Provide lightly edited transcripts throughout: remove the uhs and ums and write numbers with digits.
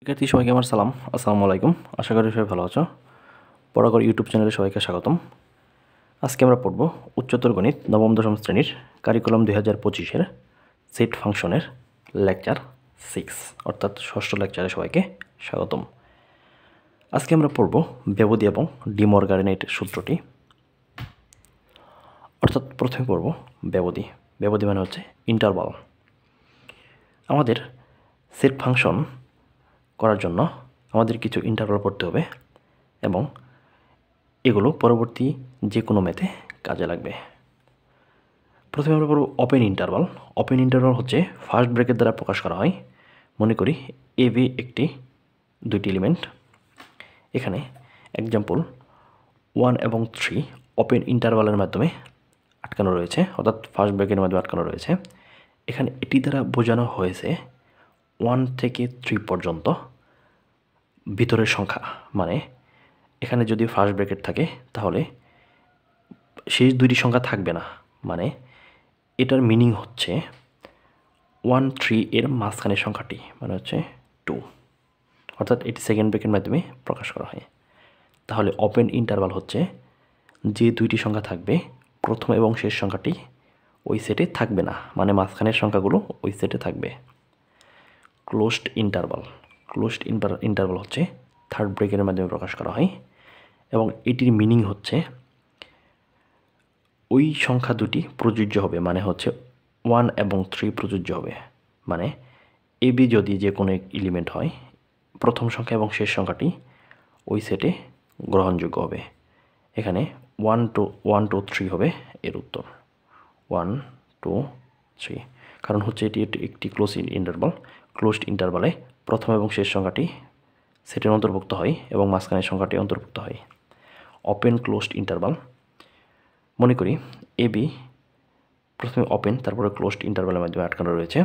শিক্ষার্থী সবাইকে আমার সালাম। আসসালামু আলাইকুম। আশা করি সবাই ভালো আছো। পড়াগড় ইউটিউব চ্যানেলে সবাইকে স্বাগতম। আজকে আমরা পড়ব উচ্চতর গণিত নবম দশম শ্রেণীর কারিকুলাম 2025-এর সেট ফাংশনের লেকচার 6 অর্থাৎ ষষ্ঠ লেকচারে সবাইকে স্বাগতম। আজকে আমরা পড়ব ব্যবধি এবং ডি মর্গানের সূত্রটি। অর্থাৎ প্রথমে পড়ব ব্যবধি। ব্যবধি মানে হচ্ছে ইন্টারভাল। আমাদের সেট ফাংশন করার জন্য আমাদের কিছু ইন্টারভাল পড়তে হবে এবং এগুলো পরবর্তী যে কোনো ম্যাথে কাজে লাগবে। প্রথমে আমরা পড়ব ওপেন ইন্টারভাল। ওপেন ইন্টারভাল হচ্ছে ফার্স্ট ব্র্যাকেট দ্বারা প্রকাশ করা হয়। মনে করি এ বি দুইটি এলিমেন্ট। এখানে এক্সাম্পল 1 এবং 3 ওপেন ইন্টারভালের মাধ্যমে আটকানো রয়েছে, অর্থাৎ ফার্স্ট ব্র্যাকেটের মাধ্যমে আটকানো রয়েছে। এখানে এটি দ্বারা বোঝানো হয়েছে 1 থেকে 3 পর্যন্ত ভিতরের সংখ্যা। মানে এখানে যদি ফার্স্ট ব্র্যাকেট থাকে তাহলে শেষ দুইটি সংখ্যা থাকবে না। মানে এটার মিনিং হচ্ছে 1 3 এর মাঝখানের সংখ্যাটি মানে হচ্ছে 2, অর্থাৎ এটি সেকেন্ড ব্র্যাকেটের মাধ্যমে প্রকাশ করা হয়। তাহলে ওপেন ইন্টারভাল হচ্ছে যে দুইটি সংখ্যা থাকবে প্রথম এবং শেষ সংখ্যাটি ওই সেটে থাকবে না, মানে মাঝখানের সংখ্যাগুলো ওই সেটে থাকবে। Closed interval. ক্লোজড ইন্টারভাল হচ্ছে থার্ড ব্র্যাকেটের মাধ্যমে প্রকাশ করা হয় এবং এটির মিনিং হচ্ছে ওই সংখ্যা দুটি প্রযোজ্য হবে, মানে হচ্ছে 1 এবং 3 প্রযোজ্য হবে। মানে এ বি যদি যে কোনো এলিমেন্ট হয়, প্রথম সংখ্যা এবং শেষ সংখ্যাটি ওই সেটে গ্রহণযোগ্য হবে। এখানে 1 2 3 হবে এর উত্তর। 1 2 3, কারণ হচ্ছে এটি একটি ক্লোজড ইন্টারভাল। ক্লোজড ইন্টারভালে প্রথম এবং শেষ সংখ্যাটি সেটের অন্তর্ভুক্ত হয় এবং মাঝখানের সংখ্যাটি অন্তর্ভুক্ত হয়। Open closed interval. মনে করি এ বি প্রথমে ওপেন তারপরে ক্লোজড ইন্টারভালের মাধ্যমে আটকানো রয়েছে।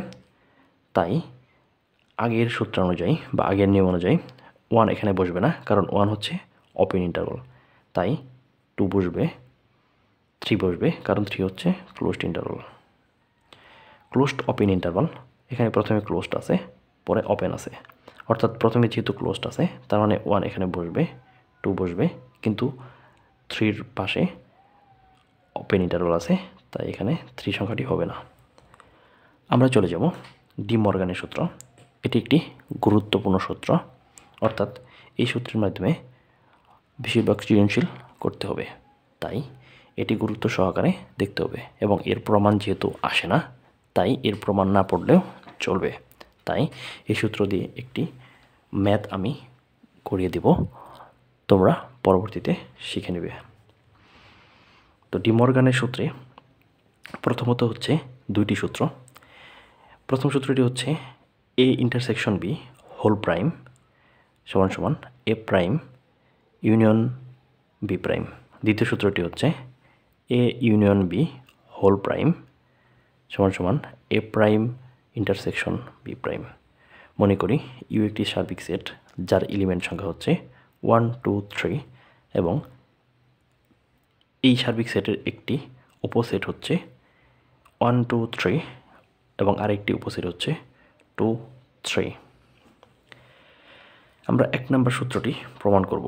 তাই আগের সূত্র অনুযায়ী বা আগের নিয়ম অনুযায়ী 1 এখানে বসবে না, কারণ 1 হচ্ছে ওপেন ইন্টারভাল। তাই 2 বসবে, 3 বসবে, কারণ 3 হচ্ছে closed interval. Closed open interval, এখানে প্রথমে ক্লোজড আছে পরে ওপেন আছে, অর্থাৎ প্রথমে যেহেতু ক্লোজড আছে তার মানে 1 এখানে বসবে, 2 বসবে, কিন্তু 3-র পাশে ওপেন ইন্টারভাল আছে, তাই এখানে 3 সংখ্যাটি হবে না। আমরা চলে যাব ডি মর্গানের সূত্র। এটি একটি গুরুত্বপূর্ণ সূত্র, অর্থাৎ এই সূত্রের মাধ্যমে বেশিরভাগ সৃজনশীল করতে হবে, তাই এটি গুরুত্ব সহকারে দেখতে হবে। এবং এর প্রমাণ যেহেতু আসে না, তাই এর প্রমাণ না পড়লেও চলবে। তাই এই সূত্র দিয়ে একটি ম্যাথ আমি করিয়ে দেব, তোমরা পরবর্তীতে শিখে নেবে। তো ডি মর্গানের সূত্রে প্রথমত হচ্ছে দুইটি সূত্র। প্রথম সূত্রটি হচ্ছে a intersection b whole prime সমান সমান a prime union b prime. দ্বিতীয় সূত্রটি হচ্ছে a union b whole prime সমান সমান a prime intersection b prime. মনে করি ইউ একটি সার্বিক সেট যার এলিমেন্ট সংখ্যা হচ্ছে 1 2 3 এবং এই সার্বিক সেটের একটি উপসেট হচ্ছে 1 2 3 এবং আরেকটি উপসেট হচ্ছে 2 3। আমরা 1 নম্বর সূত্রটি প্রমাণ করব।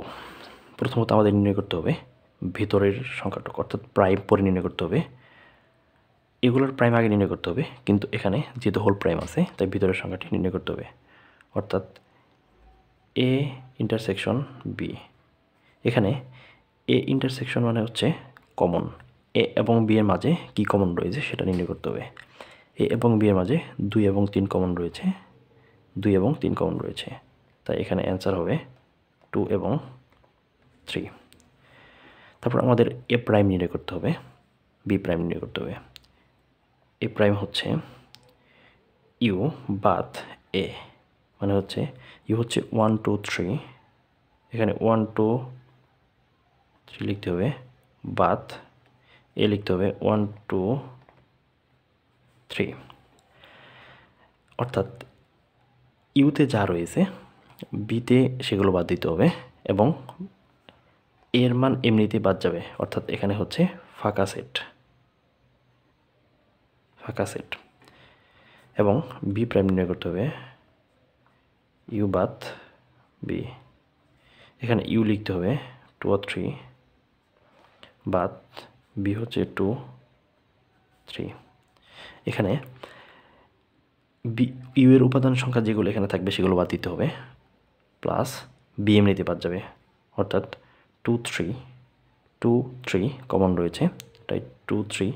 প্রথমত আমাদের নির্ণয় করতে হবে ভিতরের সংখ্যাটুকু, অর্থাৎ প্রাইম পরে নির্ণয় করতে হবে। এগুলোর প্রাইম আগে নির্ণয় করতে হবে, কিন্তু এখানে যেহেতু হোল প্রাইম আছে তাই ভিতরের সংখ্যাটি নির্ণয় করতে হবে। অর্থাৎ এ ইন্টারসেকশন বি, এখানে এ ইন্টারসেকশন মানে হচ্ছে কমন। এ এবং বি এর মাঝে কী কমন রয়েছে সেটা নির্ণয় করতে হবে। এ এবং বি এর মাঝে 2 এবং 3 কমন রয়েছে, 2 এবং 3 কমন রয়েছে, তাই এখানে অ্যান্সার হবে 2 এবং 3। তারপর আমাদের এ প্রাইম নির্ণয় করতে হবে, বি প্রাইম নির্ণয় করতে হবে। এ প্রাইম হচ্ছে ইউ বাদ এ, মানে হচ্ছে ইউ হচ্ছে 1 2 3, এখানে 1 2 3 লিখতে হবে, বাদ এ লিখতে হবে 1 2 3। অর্থাৎ ইউতে যা রয়েছে বিতে সেগুলো বাদ দিতে হবে এবং এর মান এমনিতেই বাদ যাবে, অর্থাৎ এখানে হচ্ছে ফাঁকা সেট এবং বি প্রাইম নির্ণয় করতে হবে ইউ বাদ বি। এখানে ইউ লিখতে হবে 2 আর 3 বাদ বি হচ্ছে 2 3। এখানে বি ইউ এর উপাদান সংখ্যা যেগুলো এখানে থাকবে সেগুলো বাদ দিতে হবে, প্লাস বি এমনিতে বাদ যাবে, অর্থাৎ 2 3 কমন রয়েছে, তাই 2 3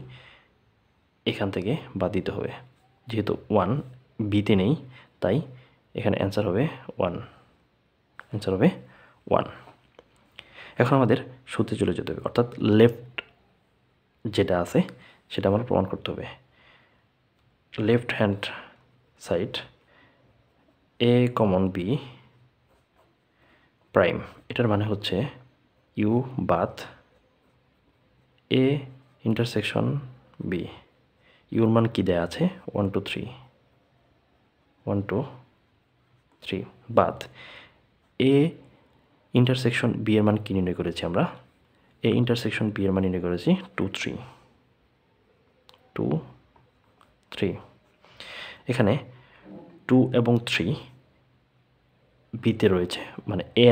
এখান থেকে বাদ দিতে হবে। যেহেতু 1 বিতে নেই তাই এখানে অ্যান্সার হবে 1, অ্যান্সার হবে 1। এখন আমাদের সূত্রে চলে যেতে হবে, অর্থাৎ লেফট যেটা আছে সেটা আমরা প্রমাণ করতে হবে। Left hand side a common B prime, এটার মানে হচ্ছে ইউ বাদ এ ইন্টারসেকশন বি। ইউর মান কি দেয়া আছে 1 2 3 বাদ এ ইন্টারসেকশন বি এর মান কি নির্ণয় করেছি আমরা, এ ইন্টারসেকশন বি এর মান নির্ণয় করেছি 2 3। এখানে 2 এবং 3 বিতে রয়েছে, মানে এ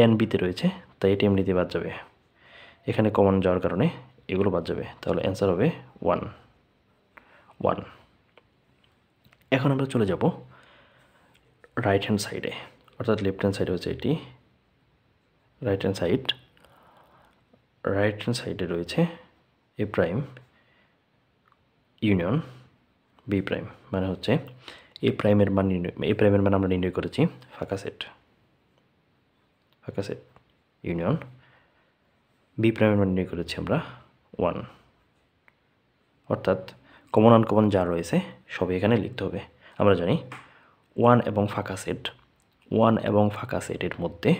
এন বিতে রয়েছে, তাই এটি এমনিতে বাদ যাবে। এখানে কমন যাওয়ার কারণে এগুলো বাদ যাবে, তাহলে অ্যান্সার হবে 1। এখন আমরা চলে যাব রাইট হ্যান্ড সাইডে, অর্থাৎ লেফট হ্যান্ড সাইডে হচ্ছে এটি রাইট হ্যান্ড সাইডে রয়েছে এ প্রাইম ইউনিয়ন বি প্রাইম, মানে হচ্ছে এ প্রাইমের মান আমরা নির্ণয় করেছি ফাঁকা সেট ইউনিয়ন বি প্রাইমের মান নির্ণয় করেছি আমরা 1, অর্থাৎ কমন আনকমন যা রয়েছে সবই এখানে লিখতে হবে। আমরা জানি 1 এবং ফাঁকা সেটের মধ্যে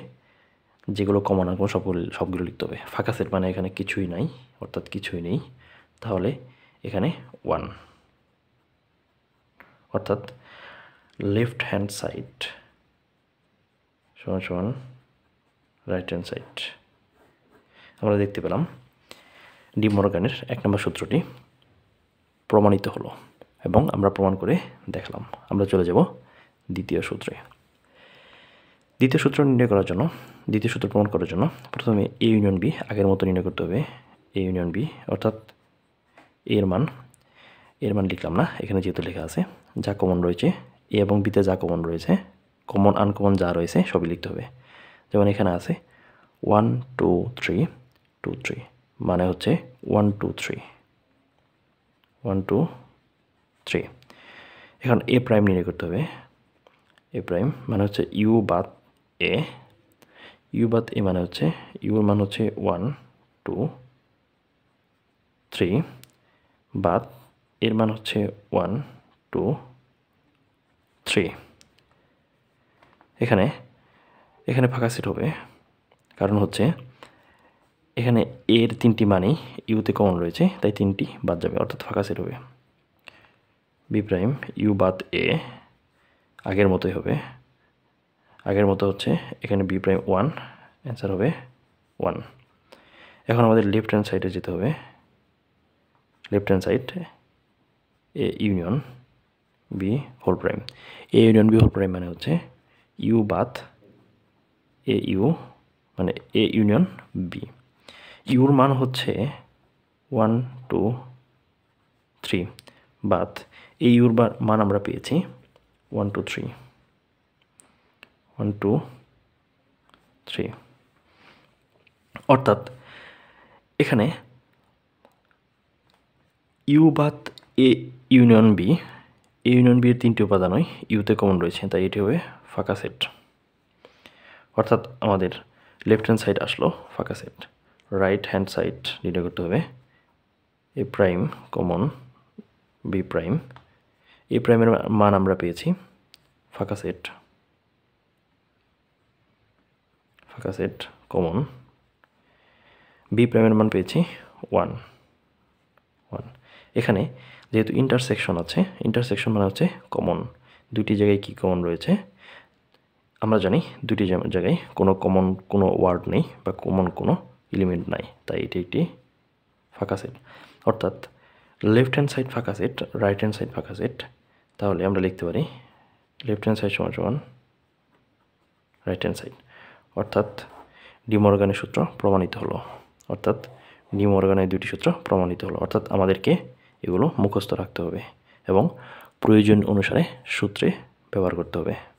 যেগুলো কমন আনকমন সবগুলো লিখতে হবে। ফাঁকা সেট মানে এখানে কিছুই নাই, অর্থাৎ কিছুই নেই, তাহলে এখানে 1, অর্থাৎ লেফট হ্যান্ড সাইড সমান রাইট হ্যান্ড সাইড। আমরা দেখতে পেলাম ডি মর্গানের 1 নম্বর সূত্রটি প্রমাণিত হলো এবং আমরা প্রমাণ করে দেখলাম। আমরা চলে যাব দ্বিতীয় সূত্রে। দ্বিতীয় সূত্র প্রমাণ করার জন্য প্রথমে এ ইউনিয়ন বি আগের মতো নির্ণয় করতে হবে। এ ইউনিয়ন বি অর্থাৎ এর মান লিখলাম না, এখানে যেহেতু লেখা আছে যা কমন রয়েছে এ এবং বিতে যা কমন রয়েছে, কমন আনকমন যা রয়েছে সবই লিখতে হবে। যেমন এখানে আছে 1 2 3 মানে হচ্ছে 1 2 3। এখন এ প্রাইম নির্ণয় করতে হবে। এ প্রাইম মানে হচ্ছে ইউ বাদ এ মানে হচ্ছে ইউর মান হচ্ছে 1 2 3 বাদ এর মান হচ্ছে 1 2 3। এখানে ফাঁকা সেট হবে, কারণ হচ্ছে এখানে এর 3টি মানই ইউতে কমন রয়েছে, তাই 3টি বাদ যাবে, অর্থাৎ ফাঁকা সেট হবে। বি প্রাইম ইউ বাদ এ আগের মতোই হবে, আগের মতো হচ্ছে এখানে বি প্রাইম 1, অ্যান্সার হবে 1। এখন আমাদের লেফট হ্যান্ড সাইডে যেতে হবে। Left hand side a union b whole prime. A union b whole prime মানে হচ্ছে ইউ বাদ এ ইউ, মানে এ ইউনিয়ন বি। ইউর মান হচ্ছে 1 2 3 বাদ এই ইউর মান আমরা পেয়েছি 1 2 3, অর্থাৎ এখানে ইউ বাদ এ ইউনিয়ন বি এর 3টি উপাদানই ইউতে কমন রয়েছে, তাই এটি হবে ফাঁকা সেট। অর্থাৎ আমাদের লেফট হ্যান্ড সাইড আসলো ফাঁকা সেট। রাইট হ্যান্ড সাইড নির্ণয় করতে হবে এ প্রাইম কমন বি প্রাইম। এ প্রাইমের মান আমরা পেয়েছি ফাঁকা সেট কমন। বি প্রাইমের মান পেয়েছি 1। এখানে যেহেতু ইন্টারসেকশন আছে, ইন্টারসেকশন মানে হচ্ছে কমন, দুটি জায়গায় কি কমন রয়েছে আমরা জানি, দুটি জায়গায় কোনো ওয়ার্ড নেই বা কমন কোনো এলিমেন্ট নাই, তাই এটি একটি ফাঁকা সেট। অর্থাৎ লেফট হ্যান্ড সাইড ফাঁকা সেট, রাইট হ্যান্ড সাইড ফাঁকা সেট। তাহলে আমরা লিখতে পারি লেফট হ্যান্ড সাইড সমান রাইট হ্যান্ড সাইড। অর্থাৎ ডি মর্গানের সূত্র প্রমাণিত হলো, অর্থাৎ ডি মর্গানের দুটি সূত্র প্রমাণিত হলো। অর্থাৎ আমাদেরকে এগুলো মুখস্থ রাখতে হবে এবং প্রয়োজন অনুসারে সূত্রে ব্যবহার করতে হবে।